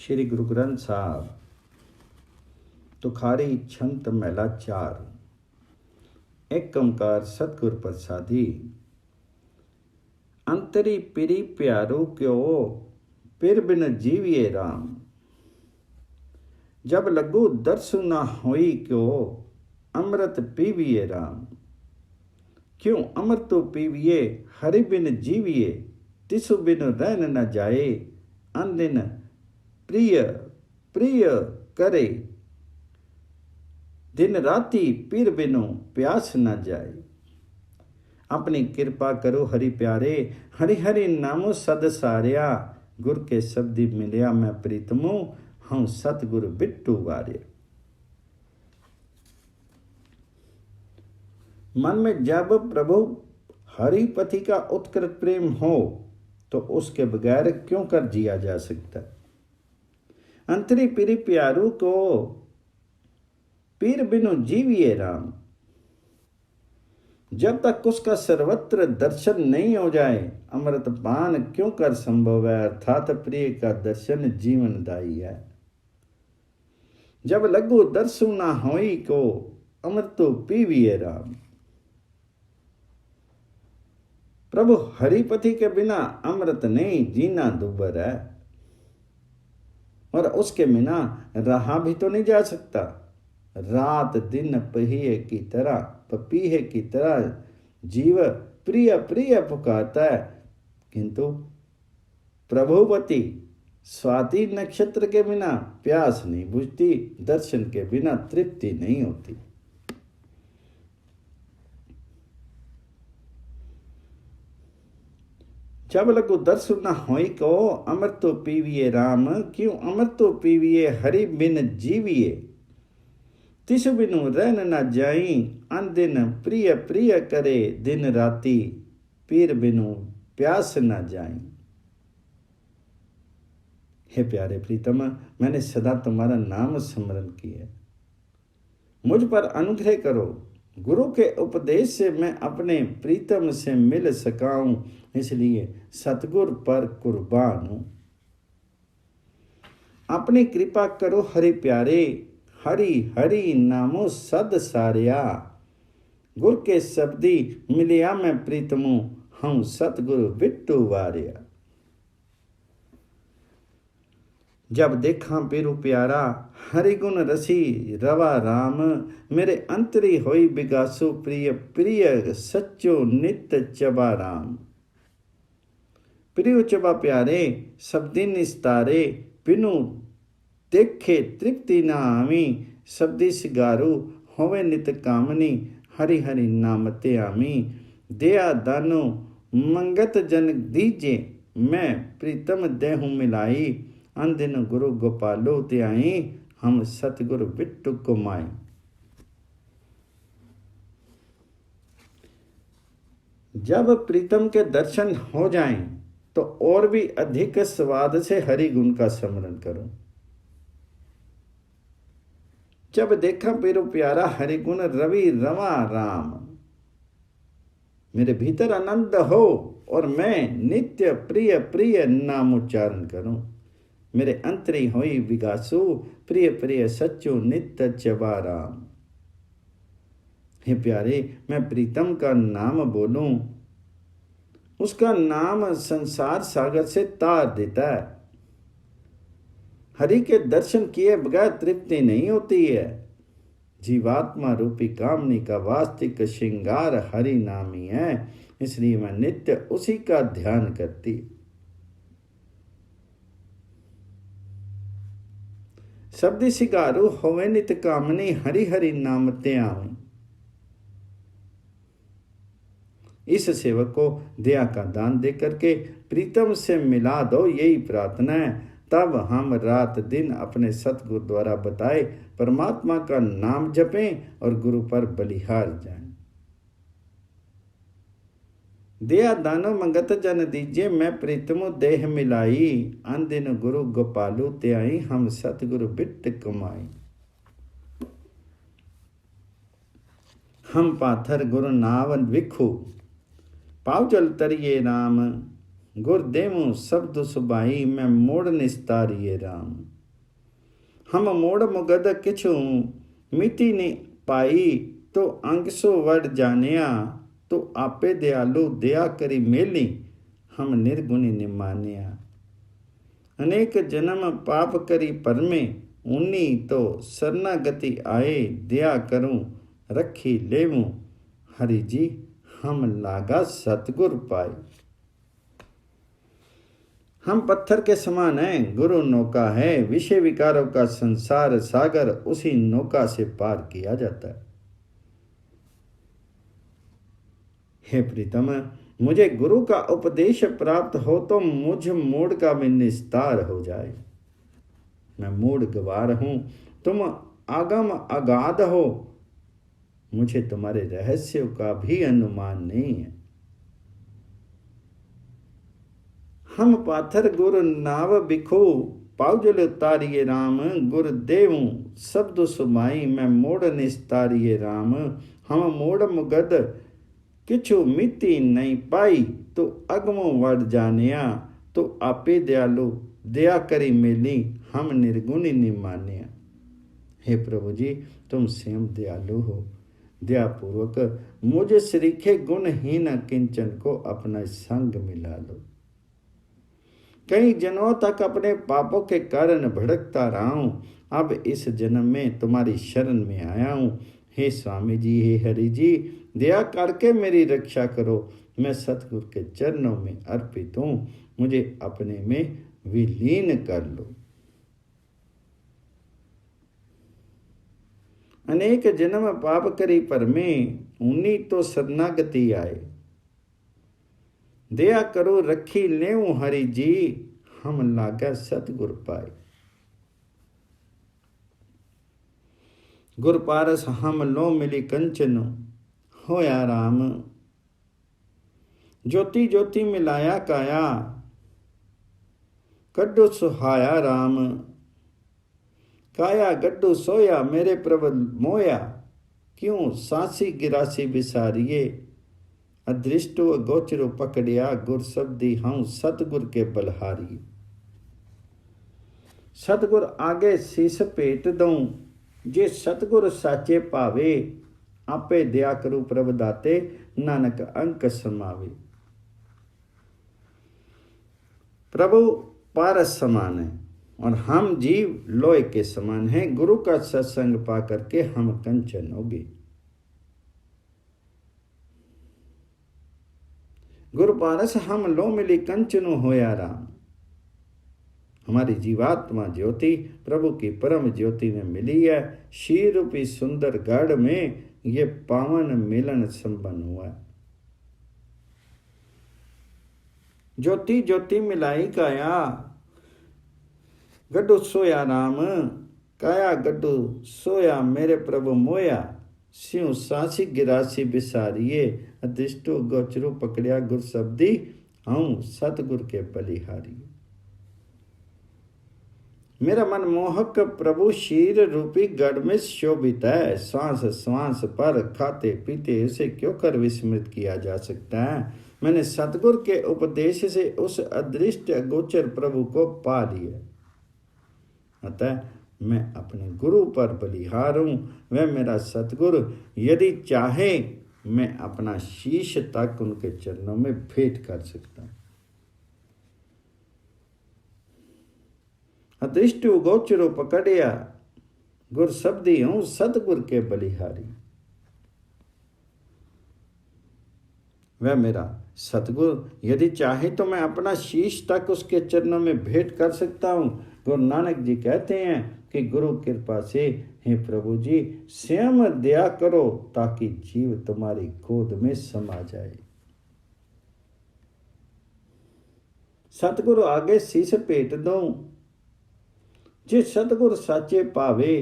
श्री गुरु ग्रंथ साहब तुखारी छंत महला 4। एक ओंकार सतगुर प्रसादी। अंतरी पिरी प्यारो क्यों पिर बिन जीविए राम। जब लगू दर्शु ना होई क्यों अमृत पीविए राम। क्यों अमृत तो पीविए हरि बिन जीविए तिसु बिन रहन न जाए। अनदिन प्रिय प्रिय करे दिन राती पीर बिनु प्यास न जाए। अपनी कृपा करो हरि प्यारे हरि हरि नामो सद सारिया। गुर के शब्दी मिलिया मैं प्रीतमो हम सतगुरु बिट्टू वारे। मन में जब प्रभु हरिपति का उत्कृष्ट प्रेम हो तो उसके बगैर क्यों कर जिया जा सकता। अंतरी पिरी प्यारू को पीर बिनु जीविए राम। जब तक उसका सर्वत्र दर्शन नहीं हो जाए अमृत पान क्यों कर संभव है। अर्थात प्रिय का दर्शन जीवनदायी है। जब लगू दर्शु ना होई को अमृत तो पीविए राम। प्रभु हरिपति के बिना अमृत नहीं जीना दुर्भर है और उसके बिना रहा भी तो नहीं जा सकता। रात दिन पहिए की तरह पपीहे की तरह जीव प्रिय प्रिय पुकारता है, किंतु प्रभुवती स्वाति नक्षत्र के बिना प्यास नहीं बुझती। दर्शन के बिना तृप्ति नहीं होती। जब लगू दर्शु न होई को अमृत तो पीविए राम। क्यों अमृत तो पीविए हरि बिन जीविए तिस बिनु रहन न जाई। अन दिन प्रिय प्रिय करे दिन राती पीर बिनु प्यास न जाई। हे प्यारे प्रीतम मैंने सदा तुम्हारा नाम स्मरण किया। मुझ पर अनुग्रह करो। गुरु के उपदेश से मैं अपने प्रीतम से मिल सकाऊं, इसलिए सतगुर पर कुर्बान हूं। अपनी कृपा करो हरि प्यारे हरि हरि नामो सद सारिया। गुर के शब्दी मिलिया मैं प्रीतमो हम सतगुरु बिट्टू वारिया। जब देखा पेरु प्यारा हरि गुण रसी रवा राम। मेरे अंतरी होई बिगासु प्रिय प्रिय सच्चो नित चबा राम। प्रिय चबा प्यारे सब दिन निस्तारे बिनु देखे तृप्ति ना आमी। शब्दी सिगारू होवे नित कामनी हरि हरि नाम ते आमी। दया दानो मंगत जन दीजे मैं प्रीतम देहु मिलाई। अंदिन गुरु गोपालो ते आई हम सतगुरु बिट्टू कुमाई। जब प्रीतम के दर्शन हो जाएं तो और भी अधिक स्वाद से हरि गुण का स्मरण करो। जब देखा पेरो प्यारा हरि गुण रवि रवा राम। मेरे भीतर आनंद हो और मैं नित्य प्रिय प्रिय नाम उच्चारण करूं। मेरे अंतरी होई विगासु प्रिय प्रिय सच्चो नित्य चबा राम। हे प्यारे मैं प्रीतम का नाम बोलूं, उसका नाम संसार सागर से तार देता है। हरि के दर्शन किए बगैर तृप्ति नहीं होती है। जीवात्मा रूपी कामनी का वास्तविक श्रृंगार हरि नाम ही है, इसलिए मैं नित्य उसी का ध्यान करती। शब्दी सिगारू होवे नित कामनी हरि हरि नाम ते आवी। इस सेवक को दया का दान दे करके प्रीतम से मिला दो, यही प्रार्थना है। तब हम रात दिन अपने सतगुरु द्वारा बताए परमात्मा का नाम जपें और गुरु पर बलिहार जाएं। दया दानो मंगत जन दीजिए मैं प्रीतमो देह मिलाई। अन दिन गुरु गोपालू ते आई हम सतगुरु बिट्ट कमाई। हम पाथर गुरु नावन विखु पाव जल तरिए राम। गुर देवो शब्द सुबाई मैं मोड़ निस्तारिए राम। हम मोड़ मुगद किछु मिति नि पाई, तो अंग सो वड़ जानिया, तो आपे दयालु दया करी मेली, हम निर्गुणी निमानिया। अनेक जन्म पाप करी परमे, उन्नी तो शरणागति आए, दया करूं रखी लेवूं, हरि जी हम लागा सतगुर पाए। हम पत्थर के समान हैं, गुरु नौका है, विषय विकारों का संसार सागर उसी नौका से पार किया जाता है। हे प्रीतम, मुझे गुरु का उपदेश प्राप्त हो तो मुझ मूड का भी निस्तार हो जाए। मैं मूड गवार हूं, तुम आगम अगाध हो, मुझे तुम्हारे रहस्यों का भी अनुमान नहीं है। हम पाथर गुरु नाव बिखो, पाउजल उतारिये राम, गुरुदेव शब्द सुमाई, मैं मोड़ निस्तारिये राम। हम मोड़ मुगद किछु मिति नहीं पाई, तो अगमो वड़ जानिया, तो आपे दयालु दया करी मेली, हम निर्गुणी निमानिया। हे प्रभु जी, तुम स्वयं दयालु हो, दयापूर्वक मुझे श्रीखे गुणहीन किंचन को अपना संग मिला लो। कई जन्मों तक अपने पापों के कारण भड़कता रहा हूं, अब इस जन्म में तुम्हारी शरण में आया हूं। हे स्वामी जी, हे हरि जी, दया करके मेरी रक्षा करो। मैं सतगुरु के चरणों में अर्पित हूं, मुझे अपने में विलीन कर लो। अनेक जन्म पाप करी पर में, उन्हीं तो शरणागति आए, दया करो रखी लेऊं हरि जी, हम लागा सतगुर पाए। गुर पारस हम लो मिली कंचन, होया राम, ज्योति ज्योति मिलाया काया, कड्डू सुहाया राम, काया गड्डू सोया, मेरे प्रभु मोया, क्यों सांसी गिरासी बिसारिये, अदृष्टो गोचरो पकड़िया, गुर शब्दी हूँ सतगुर के बलहारी। सतगुर आगे शीस भेट दूं, जे सतगुर साचे पावे, आपे दया करू प्रभ दाते, नानक अंक समावे। प्रभु पारस समान है और हम जीव लोहे के समान हैं। गुरु का सत्संग पा करके हम कंचन होगे। गुरु पारस हम लो मिली कंचनु होया राम। हमारी जीवात्मा ज्योति प्रभु की परम ज्योति में मिली है। शीर रूपी सुंदर गढ़ में ये पावन मिलन संपन्न हुआ। ज्योति ज्योति मिलाई काया, गड्डू सोया राम, काया गड्डू सोया मेरे प्रभु मोया, स्यों सांसी गिरासी बिसारिये, अधिष्टो गोचरू पकड़िया गुर शब्दी हूँ सतगुर के बलिहारी। मेरा मन मोहक प्रभु शीर रूपी गढ़ में शोभित है। श्वास श्वास पर खाते पीते उसे क्यों कर विस्मृत किया जा सकता है। मैंने सतगुर के उपदेश से उस अदृष्ट गोचर प्रभु को पा लिया। अतः मैं अपने गुरु पर बलिहार हूं। वह मेरा सतगुरु यदि चाहे मैं अपना शीश तक उनके चरणों में भेंट कर सकता हूं। अदृष्ट गोचरो पकड़िया गुर शब्दी हूं सतगुर के बलिहारी। वह मेरा सतगुरु यदि चाहे तो मैं अपना शीश तक उसके चरणों में भेंट कर सकता हूं। गुरु नानक जी कहते हैं कि गुरु कृपा से हे प्रभु जी स्वयं दया करो ताकि जीव तुम्हारी गोद में समा जाए। सतगुरु आगे शीश भेंट दो, जे सतगुर साचे पावे,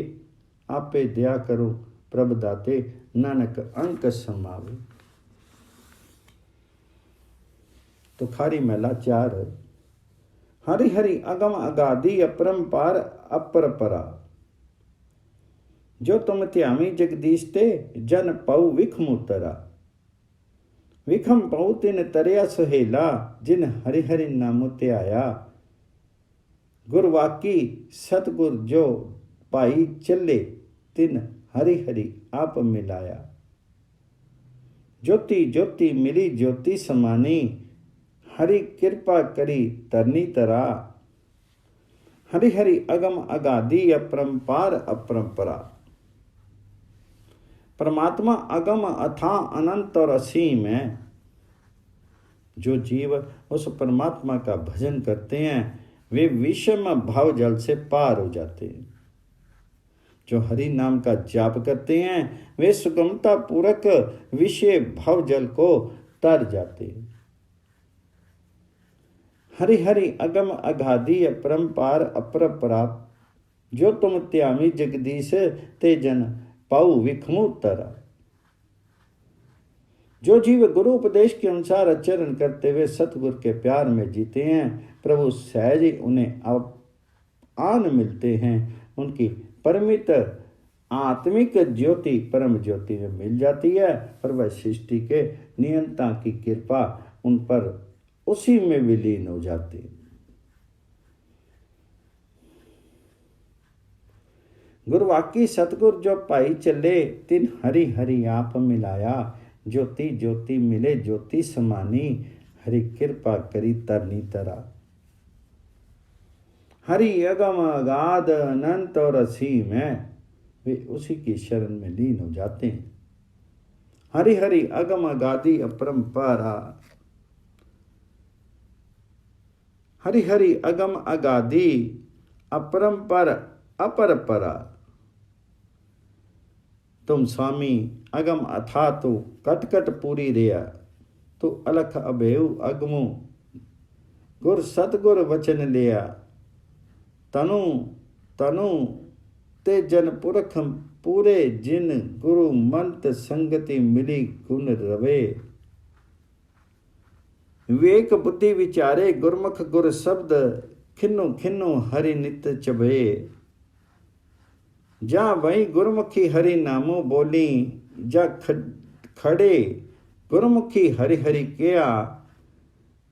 आपे दया करो प्रभ दाते, नानक अंक समावे। तो खारी महला 4। हरि हरि अगम अगाधि अपरंपार अपरपरा, जो तुम त्यामी जगदीश ते जन पऊ विखम तरा। विखम पऊ तिन तरया सुहेला, जिन हरि हरि नाम ते आया। गुरवाकी सतगुर जो पाई चले तिन हरि हरि आप मिलाया। ज्योति ज्योति मिली ज्योति समानी, हरि कृपा करी तरनी तरा। हरि हरि अगम अगाधि अपरंपार अपरंपरा। परमात्मा अगम अथाह अनंत और असीम है। जो जीव उस परमात्मा का भजन करते हैं वे विषम भाव जल से पार हो जाते हैं। जो हरि नाम का जाप करते हैं वे सुगमता पूर्वक विषय भव जल को तर जाते हैं। हरि हरि अगम अगाधि अपरंपार अपरपरा। जो तुम त्यामी जगदीश ते जन पाऊ विखमु तरा। जो जीव गुरु उपदेश के अनुसार आचरण करते हुए सतगुरु के प्यार में जीते हैं, प्रभु सहज ही उन्हें आन मिलते हैं। उनकी परमित आत्मिक ज्योति परम ज्योति में मिल जाती है और वह सृष्टि के नियंता की कृपा उन पर उसी में विलीन हो जाती है। गुरवाकी सतगुर जो पाई चले तिन हरि हरि आप मिलाया। ज्योति ज्योति मिले ज्योति समानी, हरि कृपा करी तरनी तरा। हरि अगम अगाध अनंत और असीम है, वे उसी की शरण में लीन हो जाते हैं। हरि हरि अगम अगाधि अपरंपरा। हरि हरि अगम अगाधि अपरंपर अपरपरा। तुम स्वामी अगम अथा तो कट कट पूरी रिया। तू अलख अभेऊ अगमु गुर सतगुर वचन लिया। तनु तनु ते जन पुरख पूरे जिन गुरु मंत संगति मिली गुण रवे। विवेक बुद्धि विचारे गुरमुख गुर शब्द खिन्नु खिन्नु हरि नित चबे। जा वही गुरमुखी हरि नामो बोली, जा खड़े गुरमुखी हरि हरि किया।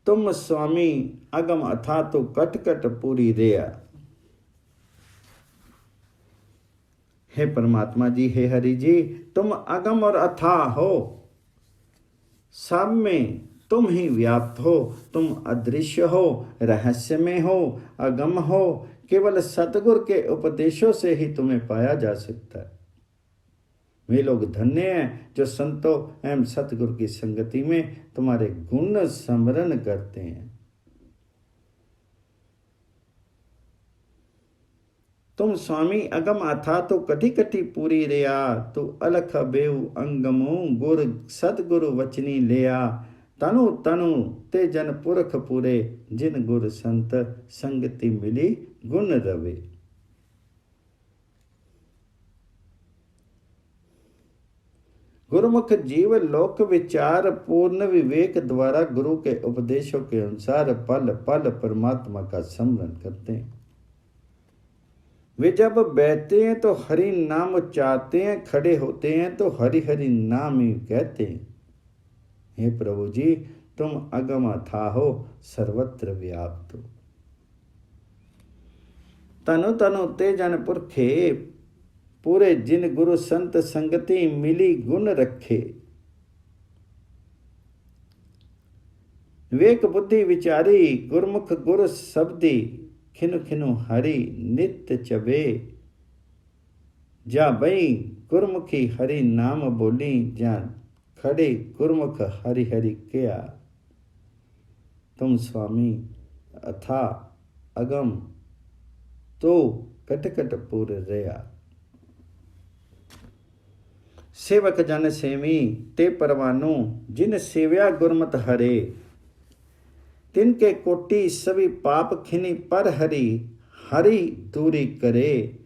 तुम स्वामी अगम अथा तो कट कट पूरी रिया। हे परमात्मा जी, हे हरि जी, तुम अगम और अथाह हो, सब में तुम ही व्याप्त हो। तुम अदृश्य हो, रहस्य में हो, अगम हो। केवल सतगुर के उपदेशों से ही तुम्हें पाया जा सकता है। वे लोग धन्य हैं जो संतों एवं सतगुरु की संगति में तुम्हारे गुण स्मरण करते हैं। तुम स्वामी अगम अथा तो कटी कटी पूरी रिया। तू अलख बेऊ अंगमो गुर सतगुरु वचनी लिया। तनु तनु ते जन पुरख पूरे, जिन गुर संत संगति मिली गुण रवे। गुरुमुख जीव लोक विचार पूर्ण विवेक द्वारा गुरु के उपदेशों के अनुसार पल पल परमात्मा का स्मरण करते हैं। वे जब बैठते हैं तो हरि नाम उच्चारते हैं, खड़े होते हैं तो हरि हरि नाम ही कहते हैं। हे प्रभु जी, तुम अगम अथाह हो, सर्वत्र व्याप्त हो। तनु तनु ते जन पुरखे पूरे, जिन गुरु संत संगति मिली गुण रखे। विवेक बुद्धि विचारी गुरमुख गुर शब्दी, खिनु खिनु हरि नित्य चबे। जा बई गुरमुखी हरि नाम बोली, जान खड़े गुरमुख हरि हरि किया। तुम स्वामी अथा अगम तो कट कट पूर रया। सेवक जन सेवी ते परवानो, जिन सेव्या गुरमत हरे। तिनके कोटि सभी पाप खिनी पर हरि, हरि दूरी करे।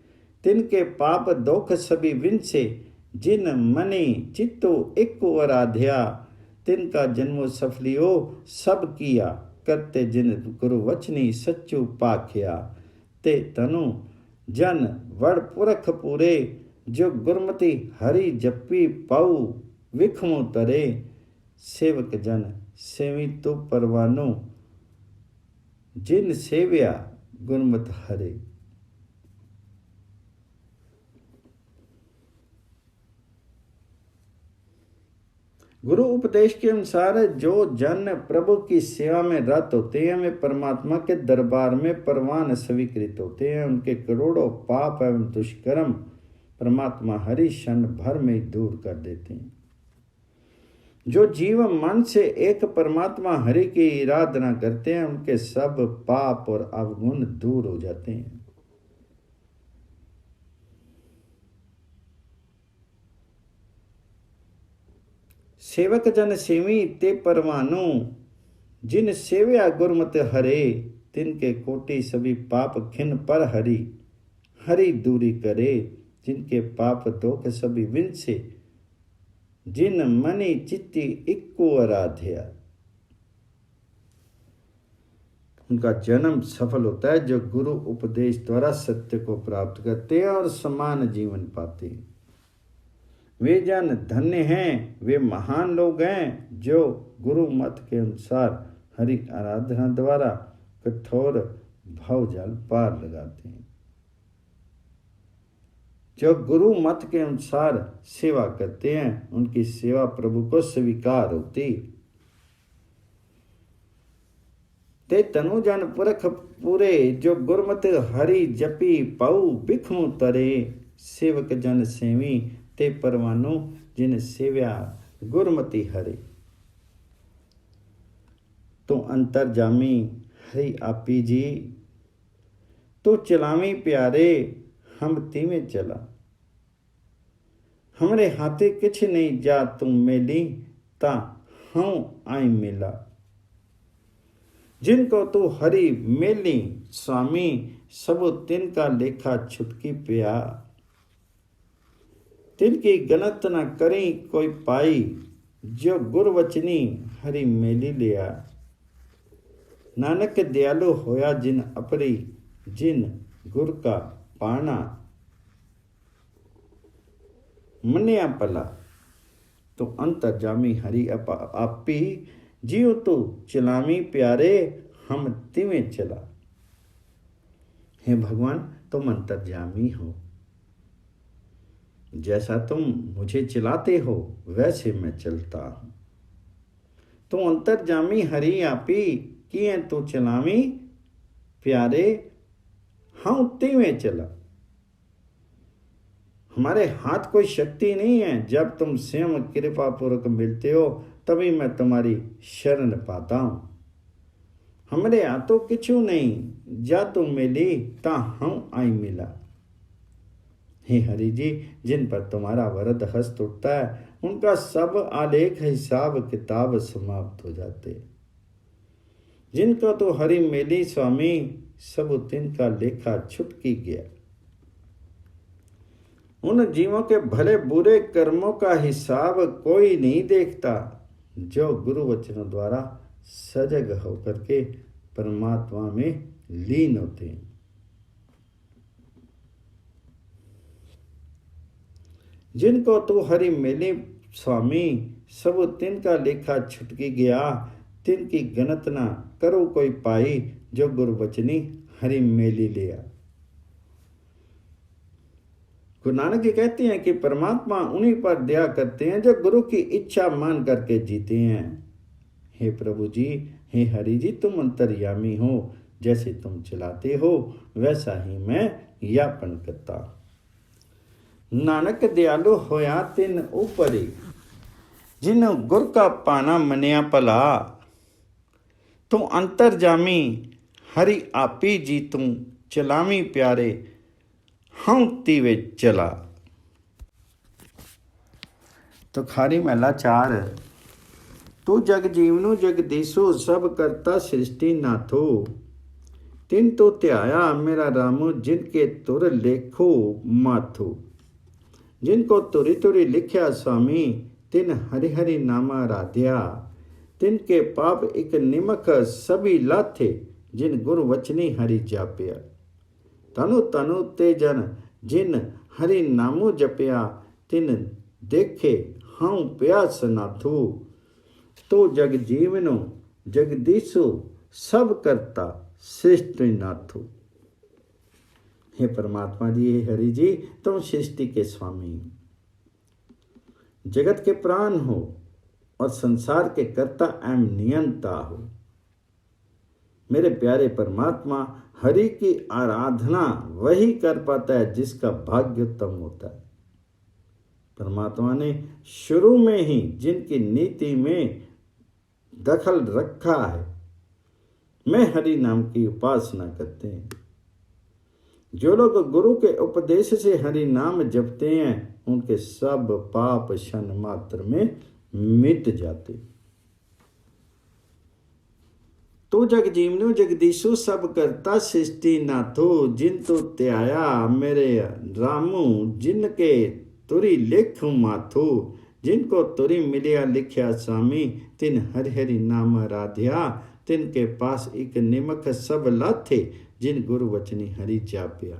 तिनके पाप दोख सभी विंसे, जिन मने चित्तो एक आराध्या। तिनका जन्मो सफलियो सब किया, करते जिन गुरु वचनी सच्चू पाख्या। ते तनु जन वड़ पुरख पूरे, जो गुरमति हरि जपी पाऊ विखमो तरे। सेवक जन सेवी तो परवानो, जिन सेव्या गुरमत हरे। गुरु उपदेश के अनुसार जो जन प्रभु की सेवा में रत होते हैं वे परमात्मा के दरबार में परवान स्वीकृत होते हैं। उनके करोड़ों पाप एवं दुष्कर्म परमात्मा हरि क्षण भर में ही दूर कर देते हैं। जो जीव मन से एक परमात्मा हरि की आराधना करते हैं उनके सब पाप और अवगुण दूर हो जाते हैं। सेवक जन सेवी ते परवानो, जिन सेव्या गुरमत हरे, तिनके कोटि सभी पाप खिन पर हरि, हरि दूरी करे। जिनके पाप दोख सभी विंसे, जिन मनि चित्ती इक्को आराध्या। उनका जन्म सफल होता है जो गुरु उपदेश द्वारा सत्य को प्राप्त करते हैं और समान जीवन पाते हैं। वे जन धन्य हैं, वे महान लोग हैं जो गुरु मत के अनुसार हरि आराधना द्वारा कठोर भवजल पार लगाते हैं। जो गुरु मत के अनुसार सेवा करते हैं उनकी सेवा प्रभु को स्वीकार होती। ते तनु जन पुरख पूरे, जो गुरमत हरि जपी पाऊ बिखमु तरे। सेवक जन सेवी ते परवानो, जिन सेव्या गुरमति हरे। तो अंतर्जामी हरि आपी जी, तो चलावी प्यारे हम तीवें चला। हमरे हाथे किछ नहीं जा तुम मेली, ता हूँ आई मिला। जिनको तू हरि मेली स्वामी, सबो तिनका लेखा छुटकी पिया। तिनकी गणत न करी कोई पाई, जो गुरवचनी हरि मेली लिया। नानक दयालु होया जिन अपरी, जिन गुर का पाना मनिया पला। तो अंतर्जामी हरि आपी, जियो तो चलावी प्यारे हम तिवें चला। हे भगवान तुम अंतर्जामी हो, जैसा तुम मुझे चलाते हो वैसे मैं चलता हूं। तो अंतर्जामी हरि आपी, किए तो चलावी प्यारे हम तिवें चला। हमारे हाथ कोई शक्ति नहीं है, जब तुम स्वयं कृपा पूर्वक मिलते हो तभी मैं तुम्हारी शरण पाता हूं। हमरे हाथों किछु नहीं, जा तुम मिली ता हम आई मिला। हे हरि जी, जिन पर तुम्हारा वरद हस्त उठता है उनका सब आलेख हिसाब किताब समाप्त हो जाते। जिनका तो हरि मेली स्वामी, सब तिनका लेखा छुटकी गया। उन जीवों के भले बुरे कर्मों का हिसाब कोई नहीं देखता, जो गुरु वचनों द्वारा सजग होकर के परमात्मा में लीन होते हैं। जिनको तू हरि मेली स्वामी, सब तिनका लेखा छुटकी गया। तिनकी गणत ना करो कोई पाई, जो गुरु वचनी हरि मेली लिया। गुरु नानक जी कहते हैं कि परमात्मा उन्हीं पर दया करते हैं जो गुरु की इच्छा मान करके जीते हैं। हे प्रभु जी, हे हरि जी, तुम अंतर्यामी हो, जैसे तुम चलाते हो वैसा ही मैं यापन करता। नानक दयालु होया तिन ऊपरी, जिन गुर का पाना मनिया भला। तू अंतर्जामी हरि आपी जी, तुम चलावी प्यारे हम तीवे चला। तो खारी महला 4। तू जग जीवनु जगदीशु, सब करता सृष्टि नाथो। तिन तो ध्याया मेरा रामो, जिनके तुर लेखो माथो। जिनको तुरी तुरी लिख्या स्वामी, तिन हरि हरि नामा राध्या। तिनके पाप एक निमक सभी लाथे, जिन गुरु वचनी हरि जाप्या। तनु तनु ते जन, जिन हरि नामो जप्या। तिन देखे हाँ प्यास नाथो। तो जग जीवनो जगदीशो, सब करता सृष्टि नाथो। हे परमात्मा जी, हे हरि जी, तुम सृष्टि के स्वामी, जगत के प्राण हो। और संसार के कर्ता एवं नियंता हो। मेरे प्यारे परमात्मा, हरि की आराधना वही कर पाता है जिसका भाग्य उत्तम होता है। परमात्मा ने शुरू में ही जिनकी नीति में दखल रखा है, मैं हरि नाम की उपासना करते हैं। जो लोग गुरु के उपदेश से हरि नाम जपते हैं, उनके सब पाप क्षण मात्र में मिट जाते। तो जग जीवनो जगदीशु सब करता सृष्टि नाथो, जिन तो त्याया मेरे रामू, जिनके तुरी लिख माथो, जिनको तुरी मिलिया लिखया स्वामी, तिन हरि हरि नाम आराध्या, तिनके पास एक निमक सब लाथे, जिन गुरु वचनी हरि जाप्या।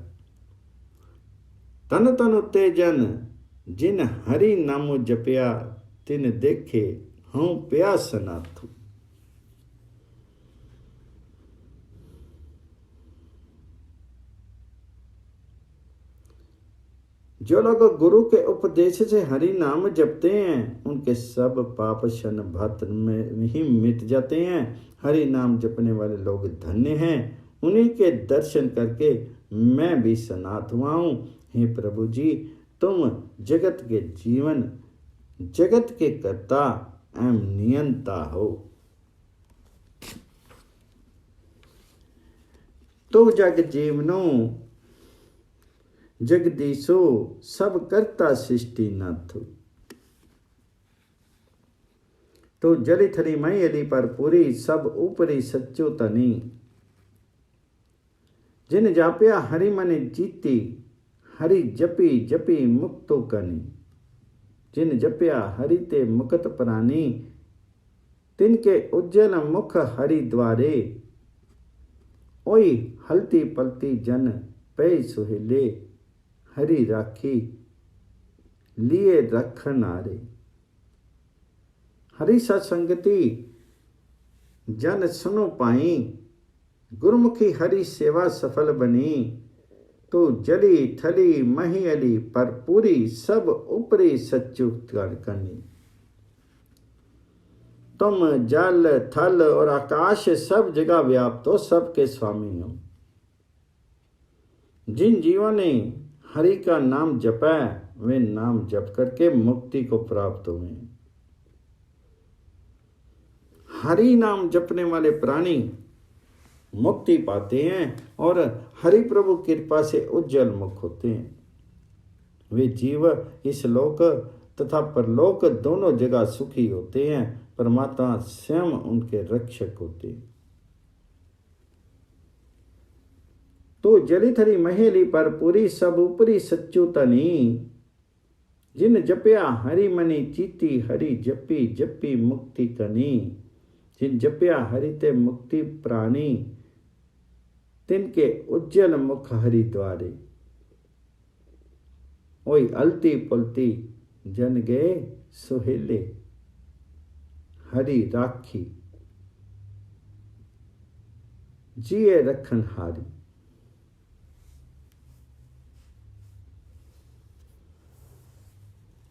तन तन उत्तेजन जिन हरि नामो जपया, तिन देखे हूँ प्यास नाथू। जो लोग गुरु के उपदेश से हरि नाम जपते हैं, उनके सब पाप क्षण मात्र में ही मिट जाते हैं। हरि नाम जपने वाले लोग धन्य हैं, उन्हीं के दर्शन करके मैं भी सनात हुआ हूँ। हे प्रभु जी, तुम जगत के जीवन, जगत के कर्ता एवं नियंता हो। तो जग जीवनो जगदीशो सब करता सृष्टि नाथो। तो जली थली मई अली पर पूरी सब ऊपरी सच्चो तनी, जिन जाप्या हरि मन जीती, हरि जपी जपी मुक्तो कनी। जिन जप्या हरि ते मुक्त प्राणी, तिनके उज्जैन मुख हरि द्वारे। ओई हलती पलती जन पै सुहेले, हरि राखी लिए रखन आरे। हरि सत्संगति जन सुनो पाई, गुरुमुखी हरि सेवा सफल बनी। तो जली थली मही अली पर पूरी सब ऊपरी सच्चु करनी। तुम जल थल और आकाश सब जगह व्याप्त हो, सबके स्वामी हो। जिन जीवों ने हरि का नाम जपा, वे नाम जप करके मुक्ति को प्राप्त हुए। हरि नाम जपने वाले प्राणी मुक्ति पाते हैं और हरि प्रभु कृपा से उज्जवल मुख होते हैं। वे जीव इस लोक तथा परलोक दोनों जगह सुखी होते हैं। परमात्मा स्वयं उनके रक्षक होते हैं। तो जली थरी महेली पर पूरी सब ऊपरी सच्चु तनी, जिन जपया हरि मनी चीती, हरि जपी जपी मुक्ति कनी। जिन जपया हरि ते मुक्ति प्राणी, तिनके उज्जवल मुख हरि द्वारे। ओई अलती पुलती जन गए सुहेले, हरि राखी जिए रखन हारी।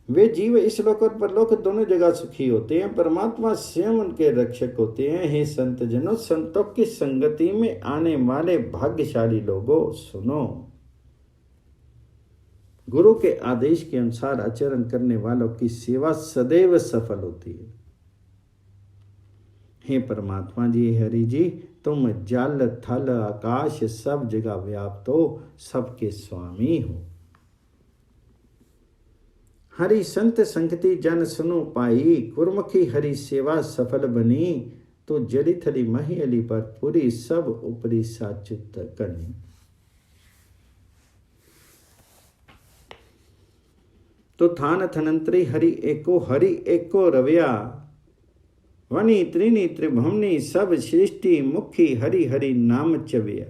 वे जीव इस लोक और परलोक दोनों जगह सुखी होते हैं। परमात्मा स्वयं उनके रक्षक होते हैं। हे संत जनों, संतों की संगति में आने वाले भाग्यशाली लोगों, सुनो। गुरु के आदेश के अनुसार आचरण करने वालों की सेवा सदैव सफल होती है। हे परमात्मा जी, हरि जी, तुम जल थल आकाश सब जगह व्याप्त हो, सबके स्वामी हो। हरि संत संगति जन सुनो पाई, गुरमुखी हरि सेवा सफल बनी। तो जली थली मही अली पर पूरी सब ऊपरी साचित करनी। तो थान थनंत्री हरि एको रव्या, वनी त्रिनी त्रिभुवनी सब सृष्टि मुखी हरि हरि नाम चव्या।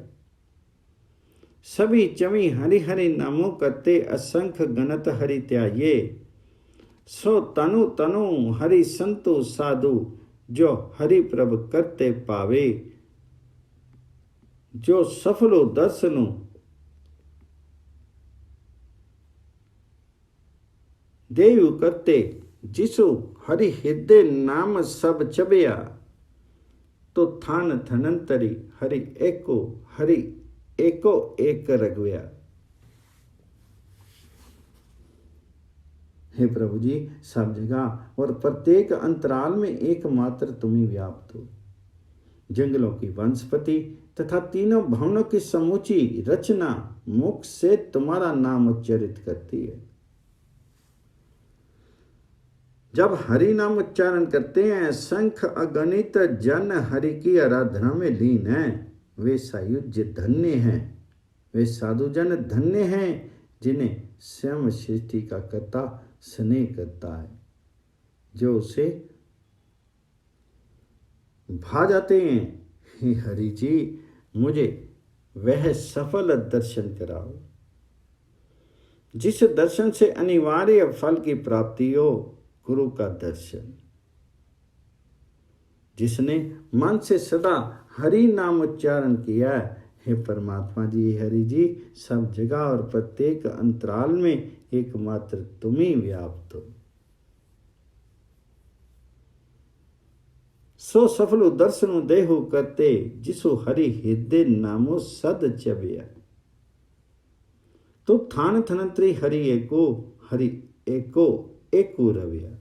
सभी चवी हरि हरि नामों करते, असंख्य गणत हरि त्याये। सो तनु तनु हरि संतु साधु, जो हरि प्रभ करते पावे। जो सफलो दर्शनु देव करते जिसु हरि हृदय नाम सब चबिया, तो थान थनंतरी हरि एको एक रघुया। हे प्रभु जी, सब जगह और प्रत्येक अंतराल में एकमात्र तुम ही व्याप्त हो। जंगलों की वनस्पति तथा तीनों भवनों की समूची रचना मुख से तुम्हारा नाम उच्चारित करती है। जब हरि नाम उच्चारण करते हैं, शंख अगणित जन हरि की आराधना में लीन हैं। वे सायुज्य धन्य हैं, वे साधुजन धन्य हैं, जिन्हें स्वयं सृष्टि का कर्ता स्नेह करता है, जो उसे भा जाते हैं। हे हरि जी, मुझे वह सफल दर्शन कराओ जिस दर्शन से अनिवार्य फल की प्राप्ति हो, गुरु का दर्शन। जिसने मन से सदा हरि नाम उच्चारण किया, हे परमात्मा जी, हरि जी, सब जगह और प्रत्येक अंतराल में एकमात्र तुम ही व्याप्त हो। सो सफल दर्शनु देहु करते, जिसु हरि हृदय नामो सद चबिया। तो थान थनंत्री हरि एको एको रविया।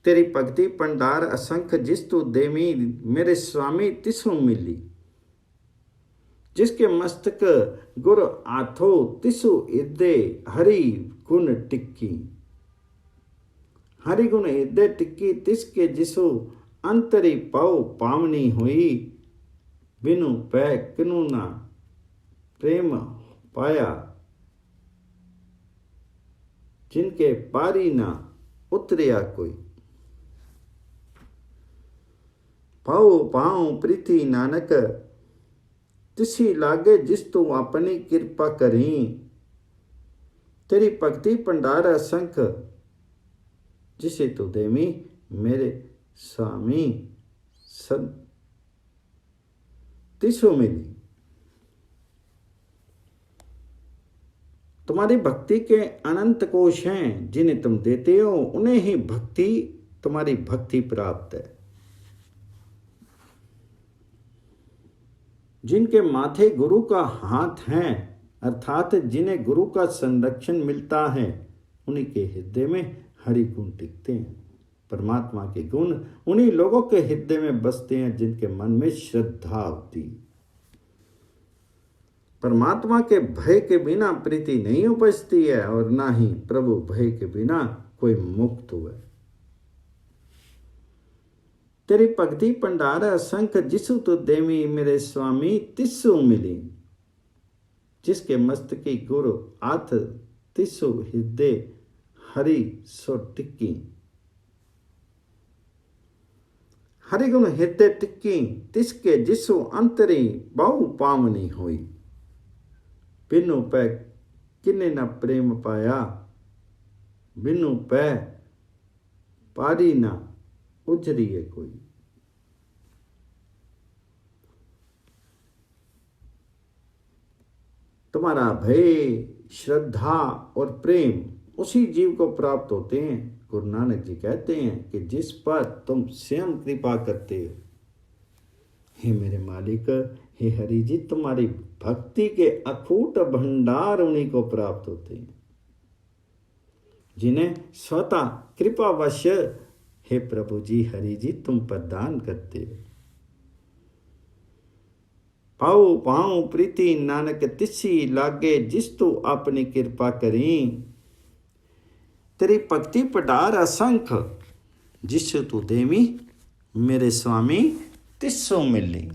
तेरी भक्ति पंडार असंख्य, जिस तू देमी मेरे स्वामी तिसु मिली। जिसके मस्तक गुर आथो, तिसु हृदय हरि गुण टिक्की। हरि गुण हृदय टिक्की, तिसके जिसु अंतरी पाओ पावनी हुई। बिनु पै किनु ना प्रेम पाया, जिनके पारी ना उतरिया कोई। पाओ पाओ प्रीति नानक, तिसी लागे जिस तू अपनी कृपा करी। तेरी भक्ति भंडार असंख, जिसे तू देवी मेरे स्वामी सद तिसो मिली। तुम्हारी भक्ति के अनंत कोश हैं, जिन्हें तुम देते हो उन्हें ही भक्ति तुम्हारी भक्ति प्राप्त है। जिनके माथे गुरु का हाथ है, अर्थात जिन्हें गुरु का संरक्षण मिलता है, उन्हीं के हृदय में हरि गुण टिकते हैं। परमात्मा के गुण उन्हीं लोगों के हृदय में बसते हैं जिनके मन में श्रद्धा होती। परमात्मा के भय के बिना प्रीति नहीं उपजती है, और ना ही प्रभु भय के बिना कोई मुक्त हुआ। तेरी भक्ति भंडार असंख्य, जिसु तो देवी मेरे स्वामी तिसु मिली। जिसके मस्तकी गुरु आथ, तिसु हृदय हरि सो टिक्की। हरि गुण हृदय टिक्की, तिसके जिसु अंतरी बहु पावनी हुई। बिनु पै किन्ने न प्रेम पाया, बिनु पै पारी ना उजरी है कोई। तुम्हारा भय, श्रद्धा और प्रेम उसी जीव को प्राप्त होते हैं। गुरु नानक जी कहते हैं कि जिस पर तुम स्वयं कृपा करते हो। हे मेरे मालिक, हे हरि जी, तुम्हारी भक्ति के अखूट भंडार उन्हीं को प्राप्त होते हैं जिन्हें स्वतः कृपावश हे प्रभु जी, हरि जी, तुम प्रदान करते हो। पाओ पाओ प्रीति नानक, तिसी लागे जिस तू अपनी कृपा करी। तेरी भक्ति पटार असंख्य, जिस तू देवी मेरे स्वामी तिसो मिली।